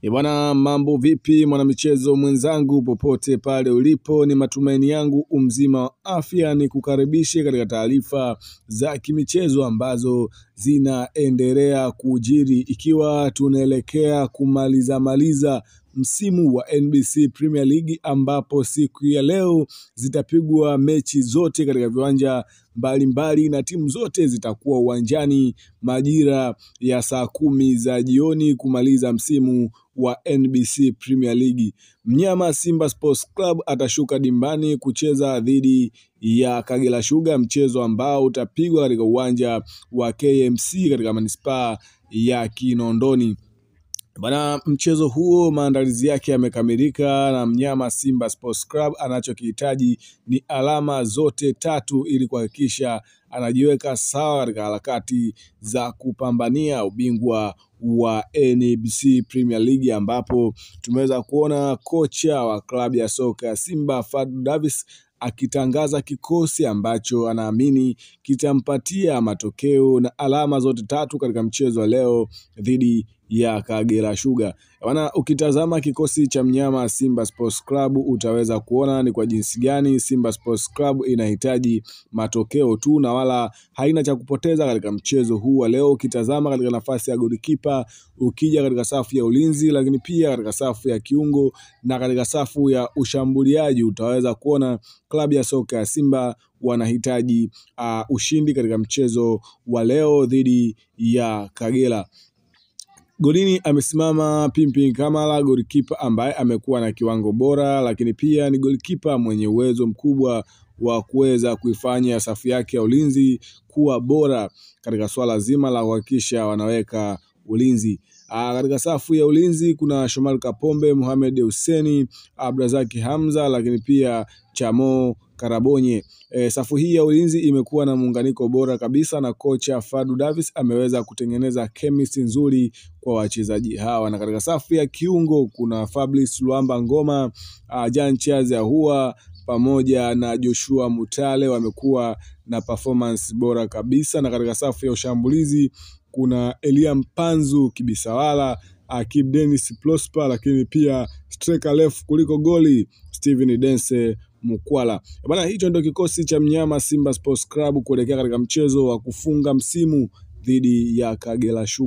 Bwana, mambo vipi mwanamichezo mwenzangu popote pale ulipo, ni matumaini yangu umzima wa afya. Ni kukaribishe katika taarifa za kimichezo ambazo zinaendelea kujiri, ikiwa tunaelekea kumaliza msimu wa NBC Premier League, ambapo siku ya leo zitapigwa mechi zote katika viwanja mbalimbali na timu zote zitakuwa uwanjani majira ya saa 10 za jioni kumaliza msimu wa NBC Premier League. Mnyama Simba Sports Club atashuka dimbani kucheza dhidi ya Kagera Sugar, mchezo ambao utapigwa katika uwanja wa KMC katika manispaa ya Kinondoni. Bana, mchezo huo maandalizi yake yamekamilika na mnyama Simba Sports Club anachokihitaji ni alama zote 3 ili kuhakikisha anajiweka sawa katika harakati za kupambania ubingwa wa NBC Premier League, ambapo tumeweza kuona kocha wa klabu ya soka ya Simba Fadlu Davis akitangaza kikosi ambacho anaamini kitampatia matokeo na alama zote 3 katika mchezo wa leo dhidi ya Kagera Sugar. Bwana, ukitazama kikosi cha mnyama Simba Sports Club utaweza kuona ni kwa jinsi gani Simba Sports Club inahitaji matokeo tu na wala haina cha kupoteza katika mchezo huu wa leo. Ukitazama katika nafasi ya golikipa, ukija katika safu ya ulinzi, lakini pia katika safu ya kiungo na katika safu ya ushambuliaji, utaweza kuona klabu ya soka ya Simba wanahitaji ushindi katika mchezo wa leo dhidi ya Kagera. Golini amesimama Pimpin Kamara, golikipa ambaye amekuwa na kiwango bora, lakini pia ni golikipa mwenye uwezo mkubwa wa kuweza kuifanya safu yake ya ulinzi kuwa bora katika swala zima la kuhakikisha wanaweka ulinzi. Katika safu ya ulinzi kuna Shomari Kapombe, Mohamed Hussein, Abdrazaki Hamza, lakini pia Chamo Karabonye. Safu hii ya ulinzi imekuwa na muunganiko bora kabisa na kocha Fadlu Davis ameweza kutengeneza chemistry nzuri kwa wachezaji hawa. Na katika safu ya kiungo kuna Fabrice Luamba Ngoma, Jean Charles Ahoua pamoja na Joshua Mutale wamekuwa na performance bora kabisa. Na katika safu ya ushambulizi kuna Elia Mpanzu Kibisawala, Akib Dennis Prosper, lakini pia striker left kuliko goli Steven Dense Mukwala. Bana, hicho ndio kikosi cha mnyama Simba Sports Club kuelekea katika mchezo wa kufunga msimu dhidi ya Kagera Sugar.